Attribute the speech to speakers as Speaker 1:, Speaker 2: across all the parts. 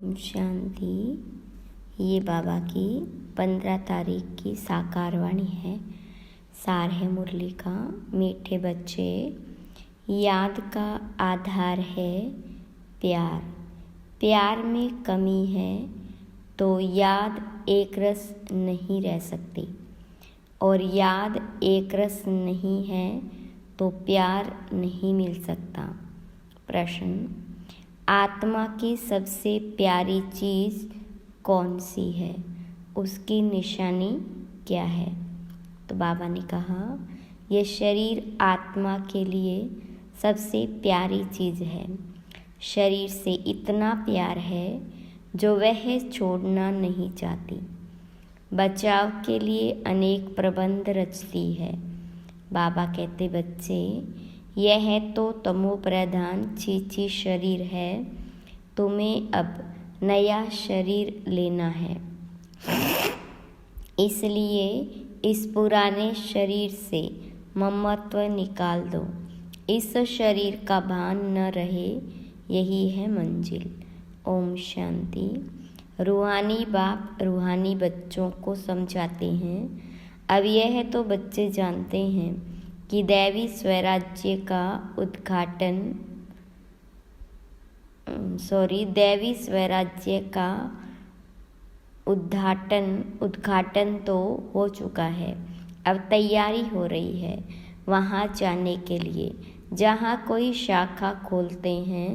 Speaker 1: शांति। ये बाबा की 15 तारीख की साकार वाणी है। सार है मुरली का। मीठे बच्चे, याद का आधार है प्यार। प्यार में कमी है तो याद एक रस नहीं रह सकती, और याद एक रस नहीं है तो प्यार नहीं मिल सकता। प्रश्न: आत्मा की सबसे प्यारी चीज़ कौन सी है? उसकी निशानी क्या है? तो बाबा ने कहा, यह शरीर आत्मा के लिए सबसे प्यारी चीज़ है। शरीर से इतना प्यार है जो वह छोड़ना नहीं चाहती। बचाव के लिए अनेक प्रबंध रचती है। बाबा कहते, बच्चे, यह तो तमो प्रधान छीछी शरीर है। तुम्हें अब नया शरीर लेना है, इसलिए इस पुराने शरीर से ममत्व निकाल दो। इस शरीर का भान न रहे, यही है मंजिल। ओम शांति। रूहानी बाप रूहानी बच्चों को समझाते हैं। अब यह तो बच्चे जानते हैं कि दैवी स्वराज्य का उद्घाटन तो हो चुका है। अब तैयारी हो रही है वहाँ जाने के लिए। जहाँ कोई शाखा खोलते हैं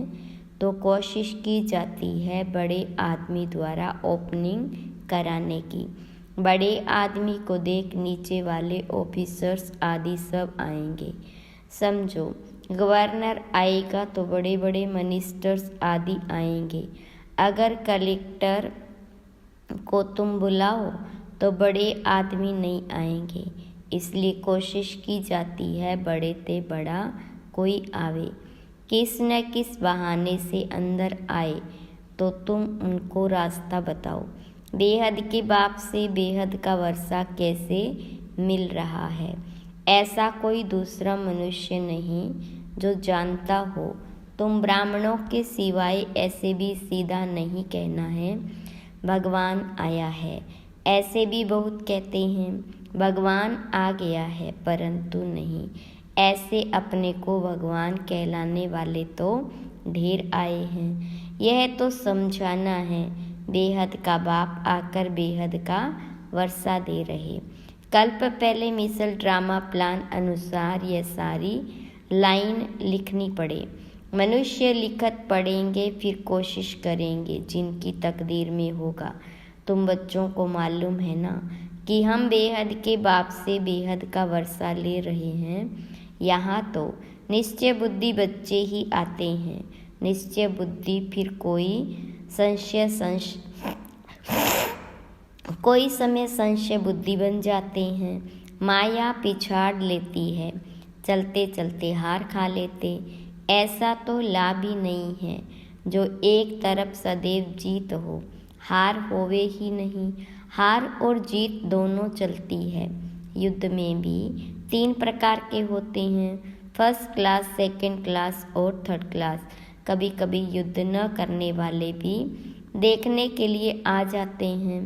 Speaker 1: तो कोशिश की जाती है बड़े आदमी द्वारा ओपनिंग कराने की। बड़े आदमी को देख नीचे वाले ऑफिसर्स आदि सब आएंगे। समझो, गवर्नर आएगा तो बड़े बड़े मिनिस्टर्स आदि आएंगे। अगर कलेक्टर को तुम बुलाओ तो बड़े आदमी नहीं आएंगे, इसलिए कोशिश की जाती है बड़े ते बड़ा कोई आवे। किस न किस बहाने से अंदर आए तो तुम उनको रास्ता बताओ। बेहद के बाप से बेहद का वर्षा कैसे मिल रहा है, ऐसा कोई दूसरा मनुष्य नहीं जो जानता हो। तुम ब्राह्मणों के सिवाय ऐसे भी सीधा नहीं कहना है भगवान आया है। ऐसे भी बहुत कहते हैं भगवान आ गया है, परंतु नहीं। ऐसे अपने को भगवान कहलाने वाले तो ढेर आए हैं। यह तो समझाना है बेहद का बाप आकर बेहद का वर्षा दे रहे। कल्प पहले मिसल ड्रामा प्लान अनुसार यह सारी लाइन लिखनी पड़े। मनुष्य लिखत पढ़ेंगे, फिर कोशिश करेंगे जिनकी तकदीर में होगा। तुम बच्चों को मालूम है ना कि हम बेहद के बाप से बेहद का वर्षा ले रहे हैं। यहाँ तो निश्चय बुद्धि बच्चे ही आते हैं। निश्चय बुद्धि फिर कोई समय संशय बुद्धि बन जाते हैं। माया पिछाड़ लेती है, चलते चलते हार खा लेते। ऐसा तो लाभ ही नहीं है जो एक तरफ सदैव जीत हो। हार होवे ही नहीं, हार और जीत दोनों चलती है। युद्ध में भी 3 प्रकार के होते हैं, फर्स्ट क्लास, सेकंड क्लास और थर्ड क्लास। कभी कभी युद्ध न करने वाले भी देखने के लिए आ जाते हैं,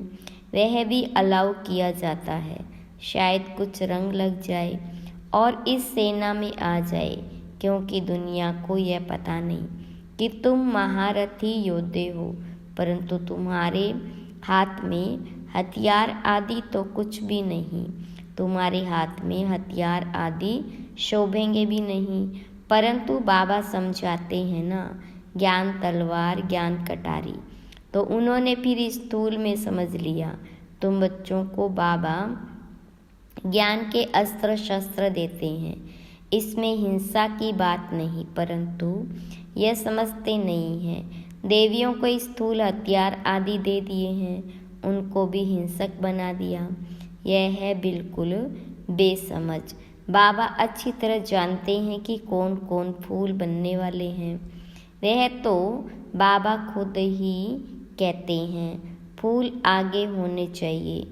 Speaker 1: वह भी अलाउ किया जाता है। शायद कुछ रंग लग जाए और इस सेना में आ जाए, क्योंकि दुनिया को यह पता नहीं कि तुम महारथी योद्धे हो, परंतु तुम्हारे हाथ में हथियार आदि तो कुछ भी नहीं। तुम्हारे हाथ में हथियार आदि शोभेंगे भी नहीं, परंतु बाबा समझाते हैं ना, ज्ञान तलवार ज्ञान कटारी। तो उन्होंने फिर स्थूल में समझ लिया। तुम बच्चों को बाबा ज्ञान के अस्त्र शस्त्र देते हैं, इसमें हिंसा की बात नहीं, परंतु यह समझते नहीं हैं। देवियों को स्थूल हथियार आदि दे दिए हैं, उनको भी हिंसक बना दिया। यह है बिल्कुल बेसमझ। बाबा अच्छी तरह जानते हैं कि कौन कौन फूल बनने वाले हैं। वह तो बाबा खुद ही कहते हैं फूल आगे होने चाहिए।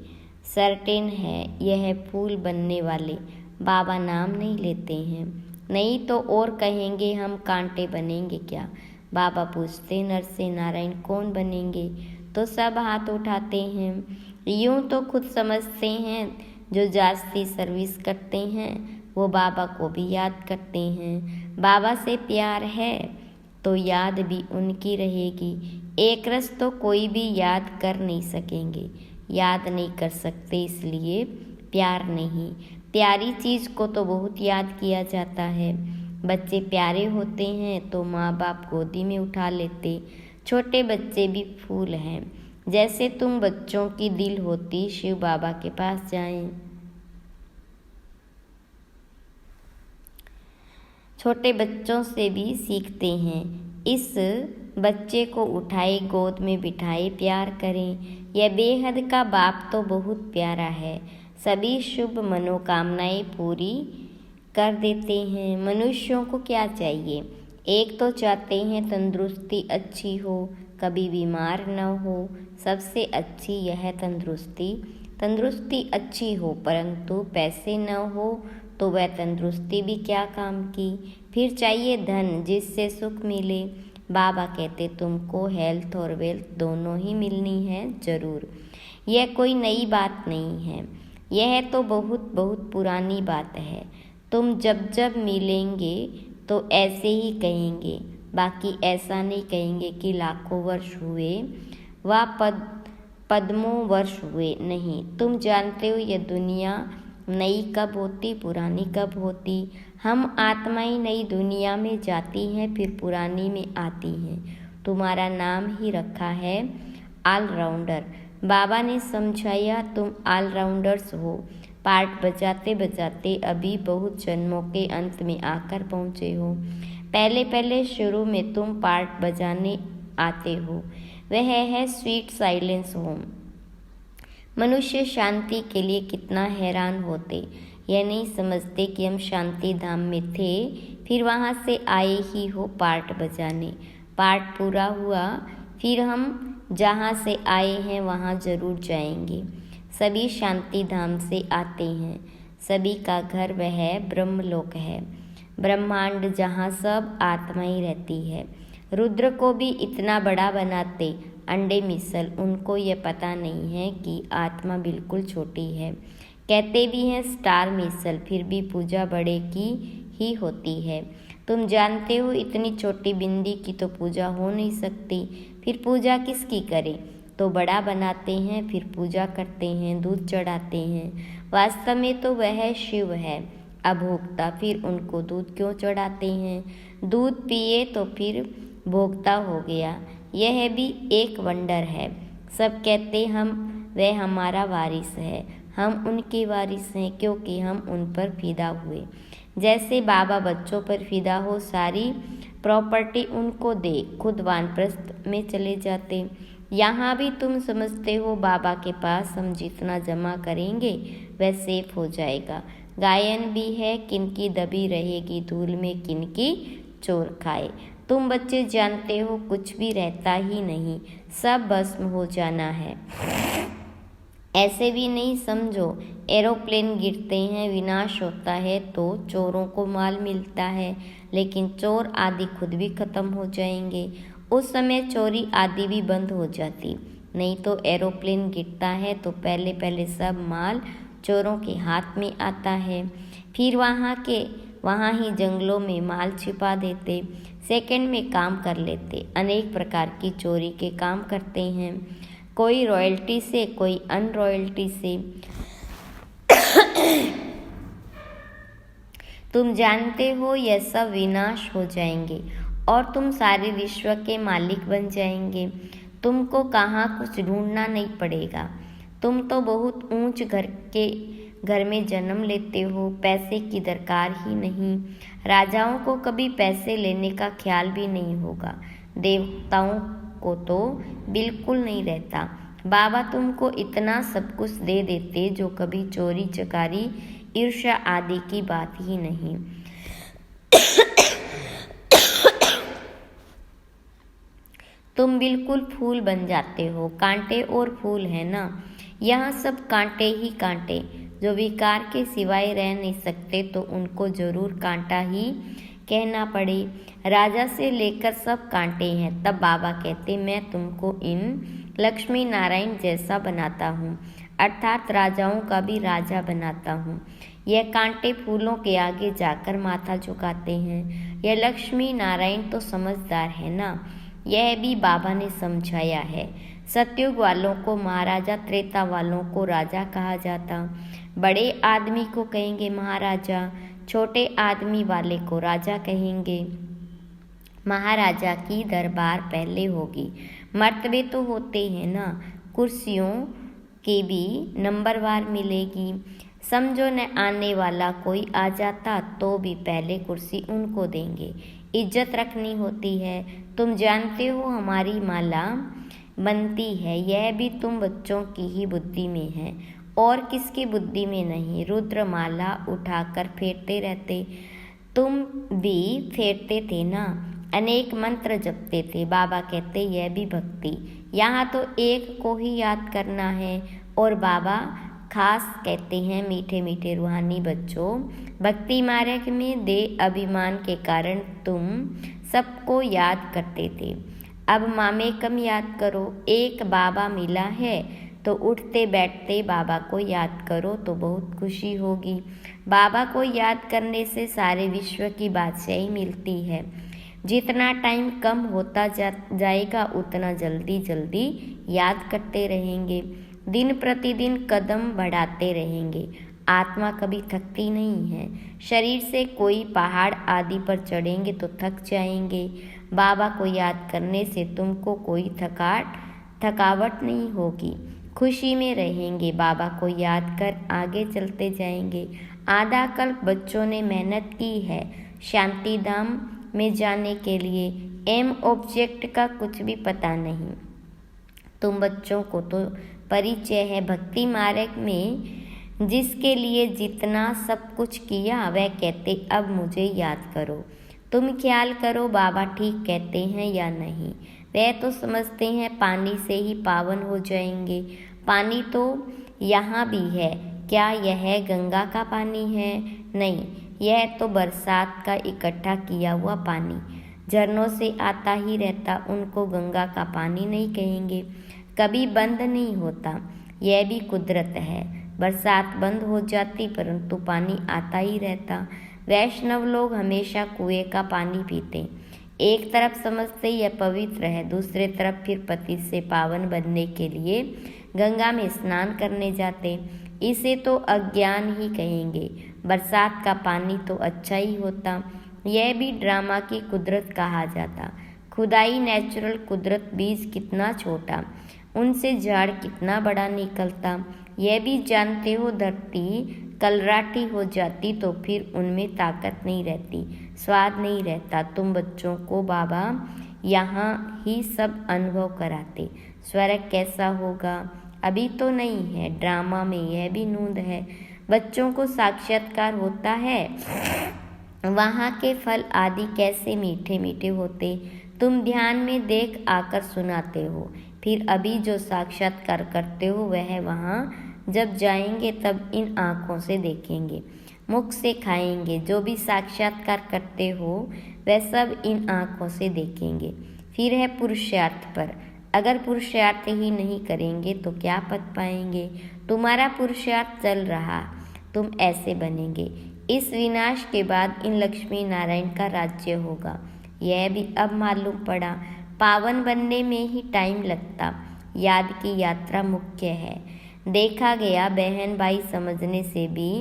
Speaker 1: सर्टेन है यह फूल बनने वाले। बाबा नाम नहीं लेते हैं, नहीं तो और कहेंगे हम कांटे बनेंगे क्या। बाबा पूछते, नर से नारायण कौन बनेंगे? तो सब हाथ उठाते हैं। यूं तो खुद समझते हैं, जो जास्ती सर्विस करते हैं वो बाबा को भी याद करते हैं। बाबा से प्यार है तो याद भी उनकी रहेगी। एक रस तो कोई भी याद कर नहीं सकेंगे, याद नहीं कर सकते इसलिए प्यार नहीं। प्यारी चीज़ को तो बहुत याद किया जाता है। बच्चे प्यारे होते हैं तो माँ बाप गोदी में उठा लेते। छोटे बच्चे भी फूल हैं, जैसे तुम बच्चों की दिल होती शिव बाबा के पास जाएं। छोटे बच्चों से भी सीखते हैं। इस बच्चे को उठाए, गोद में बिठाए, प्यार करें। यह बेहद का बाप तो बहुत प्यारा है, सभी शुभ मनोकामनाएं पूरी कर देते हैं। मनुष्यों को क्या चाहिए? एक तो चाहते हैं तंदुरुस्ती अच्छी हो, कभी बीमार न हो। सबसे अच्छी यह तंदुरुस्ती अच्छी हो, परंतु पैसे न हो तो वह तंदुरुस्ती भी क्या काम की। फिर चाहिए धन जिससे सुख मिले। बाबा कहते तुमको हेल्थ और वेल्थ दोनों ही मिलनी है जरूर। यह कोई नई बात नहीं है, यह तो बहुत बहुत पुरानी बात है। तुम जब जब मिलेंगे तो ऐसे ही कहेंगे, बाकी ऐसा नहीं कहेंगे कि लाखों वर्ष हुए व पद्मों वर्ष हुए। नहीं, तुम जानते हो यह दुनिया नई कब होती, पुरानी कब होती। हम आत्माएं नई दुनिया में जाती हैं, फिर पुरानी में आती हैं। तुम्हारा नाम ही रखा है ऑलराउंडर। बाबा ने समझाया तुम ऑलराउंडर्स हो। पार्ट बजाते बजाते अभी बहुत जन्मों के अंत में आकर पहुँचे हो। पहले पहले शुरू में तुम पार्ट बजाने आते हो, वह है स्वीट साइलेंस होम। मनुष्य शांति के लिए कितना हैरान होते, यह नहीं समझते कि हम शांति धाम में थे, फिर वहाँ से आए ही हो पार्ट बजाने। पार्ट पूरा हुआ, फिर हम जहाँ से आए हैं वहाँ जरूर जाएंगे। सभी शांति धाम से आते हैं, सभी का घर वह ब्रह्मलोक है, ब्रह्मांड जहाँ सब आत्माएं रहती है। रुद्र को भी इतना बड़ा बनाते अंडे मिसल, उनको ये पता नहीं है कि आत्मा बिल्कुल छोटी है। कहते भी हैं स्टार मिसल, फिर भी पूजा बड़े की ही होती है। तुम जानते हो इतनी छोटी बिंदी की तो पूजा हो नहीं सकती, फिर पूजा किसकी करें? तो बड़ा बनाते हैं, फिर पूजा करते हैं, दूध चढ़ाते हैं। वास्तव में तो वह शिव है अभोक्ता, फिर उनको दूध क्यों चढ़ाते हैं? दूध पिए तो फिर भोक्ता हो गया। यह भी एक वंडर है। सब कहते हम वह हमारा वारिस है, हम उनके वारिस हैं क्योंकि हम उन पर फिदा हुए। जैसे बाबा बच्चों पर फिदा हो, सारी प्रॉपर्टी उनको दे, खुद वानप्रस्थ में चले जाते। यहाँ भी तुम समझते हो बाबा के पास हम जितना जमा करेंगे वह सेफ हो जाएगा। गायन भी है, किनकी दबी रहेगी धूल में, किनकी चोर खाए। तुम बच्चे जानते हो कुछ भी रहता ही नहीं, सब भस्म हो जाना है। ऐसे भी नहीं समझो, एरोप्लेन गिरते हैं, विनाश होता है तो चोरों को माल मिलता है, लेकिन चोर आदि खुद भी खत्म हो जाएंगे। उस समय चोरी आदि भी बंद हो जाती। नहीं तो एरोप्लेन गिरता है तो पहले पहले सब माल चोरों के हाथ में आता है, फिर वहाँ ही जंगलों में माल छिपा देते, सेकंड में काम कर लेते। अनेक प्रकार की चोरी के काम करते हैं, कोई रॉयल्टी से, कोई अनरॉयल्टी से। तुम जानते हो यह सब विनाश हो जाएंगे और तुम सारे विश्व के मालिक बन जाएंगे। तुमको कहाँ कुछ ढूंढना नहीं पड़ेगा। तुम तो बहुत ऊंच घर में जन्म लेते हो, पैसे की दरकार ही नहीं। राजाओं को कभी पैसे लेने का ख्याल भी नहीं होगा, देवताओं को तो बिल्कुल नहीं रहता। बाबा तुमको इतना सब कुछ दे देते जो कभी चोरी चकारी ईर्ष्या आदि की बात ही नहीं। तुम बिल्कुल फूल बन जाते हो। कांटे और फूल है ना, यहाँ सब कांटे ही कांटे। जो विकार के सिवाय रह नहीं सकते तो उनको जरूर कांटा ही कहना पड़े। राजा से लेकर सब कांटे हैं। तब बाबा कहते, मैं तुमको इन लक्ष्मी नारायण जैसा बनाता हूँ, अर्थात राजाओं का भी राजा बनाता हूँ। यह कांटे फूलों के आगे जाकर माथा झुकाते हैं। यह लक्ष्मी नारायण तो समझदार है ना। यह भी बाबा ने समझाया है। सतयुग वालों को महाराजा, त्रेता वालों को राजा कहा जाता। बड़े आदमी को कहेंगे महाराजा, छोटे आदमी वाले को राजा कहेंगे। महाराजा की दरबार पहले होगी। मर्तबे तो होते हैं ना, कुर्सियों की भी नंबरवार मिलेगी। समझो न आने वाला कोई आ जाता तो भी पहले कुर्सी उनको देंगे। इज्जत रखनी होती है। तुम जानते हो हमारी माला बनती है, यह भी तुम बच्चों की ही बुद्धि में है और किसकी बुद्धि में नहीं। रुद्रमाला उठाकर फेरते रहते, तुम भी फेरते थे ना। अनेक मंत्र जपते थे। बाबा कहते, यह भी भक्ति। यहाँ तो एक को ही याद करना है। और बाबा खास कहते हैं, मीठे मीठे रूहानी बच्चों, भक्ति मार्ग में दे अभिमान के कारण तुम सबको याद करते थे। अब मामे कम याद करो। एक बाबा मिला है तो उठते बैठते बाबा को याद करो तो बहुत खुशी होगी। बाबा को याद करने से सारे विश्व की बादशाही मिलती है। जितना टाइम कम होता जाएगा उतना जल्दी जल्दी याद करते रहेंगे। दिन प्रतिदिन कदम बढ़ाते रहेंगे। आत्मा कभी थकती नहीं है। शरीर से कोई पहाड़ आदि पर चढ़ेंगे तो थक जाएंगे। बाबा को याद करने से तुमको कोई थकावट नहीं होगी। खुशी में रहेंगे। बाबा को याद कर आगे चलते जाएंगे। आधा कल्प बच्चों ने मेहनत की है शांति धाम में जाने के लिए। एम ऑब्जेक्ट का कुछ भी पता नहीं। तुम बच्चों को तो परिचय है भक्ति मार्ग में। जिसके लिए जितना सब कुछ किया वह कहते, अब मुझे याद करो। तुम ख्याल करो बाबा ठीक कहते हैं या नहीं। वह तो समझते हैं पानी से ही पावन हो जाएंगे। पानी तो यहाँ भी है। क्या यह गंगा का पानी है? नहीं, यह तो बरसात का इकट्ठा किया हुआ पानी झरनों से आता ही रहता। उनको गंगा का पानी नहीं कहेंगे। कभी बंद नहीं होता। यह भी कुदरत है। बरसात बंद हो जाती परंतु पानी आता ही रहता। वैष्णव लोग हमेशा कुएं का पानी पीते। एक तरफ समझते यह पवित्र है, दूसरे तरफ फिर पति से पावन बनने के लिए गंगा में स्नान करने जाते। इसे तो अज्ञान ही कहेंगे। बरसात का पानी तो अच्छा ही होता। यह भी ड्रामा की कुदरत कहा जाता। खुदाई नेचुरल कुदरत। बीज कितना छोटा, उनसे झाड़ कितना बड़ा निकलता। यह भी जानते हो धरती कलराटी हो जाती तो फिर उनमें ताकत नहीं रहती, स्वाद नहीं रहता। तुम बच्चों को बाबा यहाँ ही सब अनुभव कराते। स्वर्ग कैसा होगा अभी तो नहीं है। ड्रामा में यह भी नूंद है। बच्चों को साक्षात्कार होता है। वहाँ के फल आदि कैसे मीठे मीठे होते। तुम ध्यान में देख आकर सुनाते हो। फिर अभी जो साक्षात्कार करते हो वह वहाँ जब जाएंगे तब इन आँखों से देखेंगे, मुख से खाएंगे। जो भी साक्षात्कार करते हो वह सब इन आँखों से देखेंगे। फिर है पुरुषार्थ पर। अगर पुरुषार्थ ही नहीं करेंगे तो क्या पद पाएंगे। तुम्हारा पुरुषार्थ चल रहा, तुम ऐसे बनेंगे। इस विनाश के बाद इन लक्ष्मी नारायण का राज्य होगा। यह भी अब मालूम पड़ा। पावन बनने में ही टाइम लगता। याद की यात्रा मुख्य है। देखा गया बहन भाई समझने से भी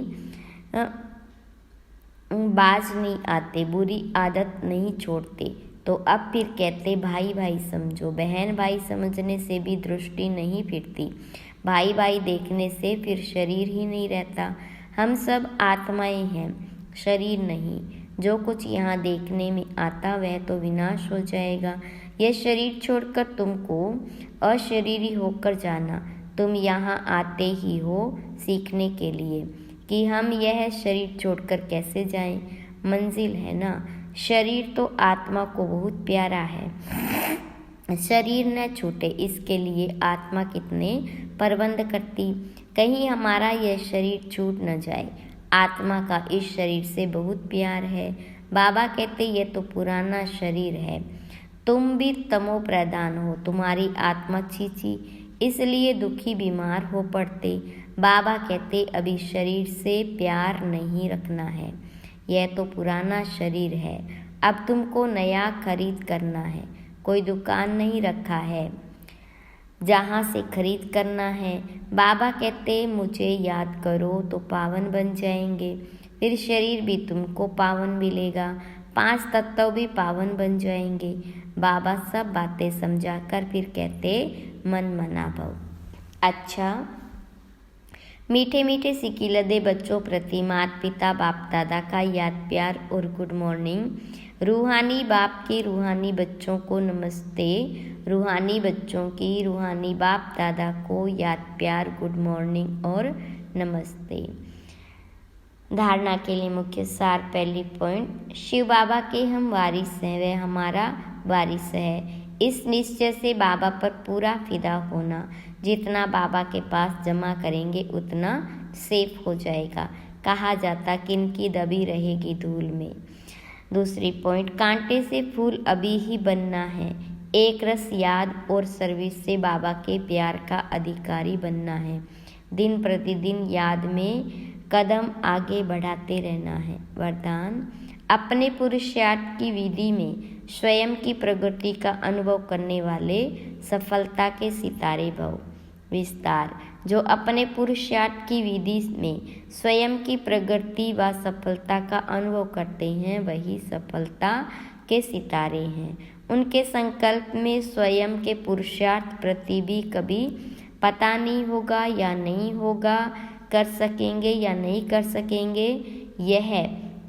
Speaker 1: बाज नहीं आते, बुरी आदत नहीं छोड़ते। तो अब फिर कहते भाई भाई समझो। बहन भाई समझने से भी दृष्टि नहीं फिरती। भाई भाई देखने से फिर शरीर ही नहीं रहता। हम सब आत्माएं हैं, शरीर नहीं। जो कुछ यहाँ देखने में आता वह तो विनाश हो जाएगा। यह शरीर छोड़कर तुमको अशरीरी होकर जाना। तुम यहाँ आते ही हो सीखने के लिए कि हम यह शरीर छोड़कर कैसे जाएं। मंजिल है ना। शरीर तो आत्मा को बहुत प्यारा है। शरीर न छूटे इसके लिए आत्मा कितने प्रबंध करती। कहीं हमारा यह शरीर छूट न जाए। आत्मा का इस शरीर से बहुत प्यार है। बाबा कहते ये तो पुराना शरीर है, तुम भी तमो प्रधान हो, तुम्हारी आत्मा छी, इसलिए दुखी बीमार हो पड़ते। बाबा कहते अभी शरीर से प्यार नहीं रखना है, यह तो पुराना शरीर है, अब तुमको नया खरीद करना है। कोई दुकान नहीं रखा है जहाँ से खरीद करना है। बाबा कहते मुझे याद करो तो पावन बन जाएंगे, फिर शरीर भी तुमको पावन मिलेगा, 5 तत्व भी पावन बन जाएंगे। बाबा सब बातें समझाकर फिर कहते मन मना भव। अच्छा, मीठे मीठे सिकिलदे बच्चों प्रति माता पिता बाप दादा का याद प्यार और गुड मॉर्निंग। रूहानी बाप के रूहानी बच्चों को नमस्ते, रूहानी बच्चों की रूहानी बाप दादा को याद प्यार गुड मॉर्निंग और नमस्ते। धारणा के लिए मुख्य सार। पहली पॉइंट, शिव बाबा के हम वारिस हैं, वह हमारा वारिस है। इस निश्चय से बाबा पर पूरा फिदा होना, जितना बाबा के पास जमा करेंगे उतना सेफ हो जाएगा। कहा जाता किनकी दबी रहेगी धूल में। दूसरी पॉइंट, कांटे से फूल अभी ही बनना है, एक रस याद और सर्विस से बाबा के प्यार का अधिकारी बनना है। दिन प्रतिदिन याद में कदम आगे बढ़ाते रहना है। वरदान, अपने पुरुषार्थ की विधि में स्वयं की प्रगति का अनुभव करने वाले सफलता के सितारे भव। विस्तार, जो अपने पुरुषार्थ की विधि में स्वयं की प्रगति व सफलता का अनुभव करते हैं वही सफलता के सितारे हैं। उनके संकल्प में स्वयं के पुरुषार्थ प्रति भी कभी पता नहीं होगा या नहीं होगा, कर सकेंगे या नहीं कर सकेंगे, यह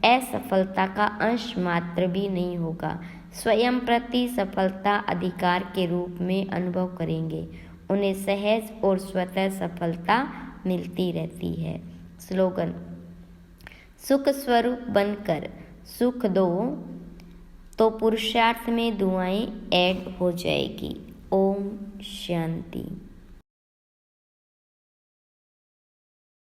Speaker 1: असफलता का अंश मात्र भी नहीं होगा। स्वयं प्रति सफलता अधिकार के रूप में अनुभव करेंगे, उन्हें सहज और स्वतः सफलता मिलती रहती है। स्लोगन, सुख स्वरूप बनकर सुख दो तो पुरुषार्थ में दुआएं ऐड हो जाएगी। ओम शांति।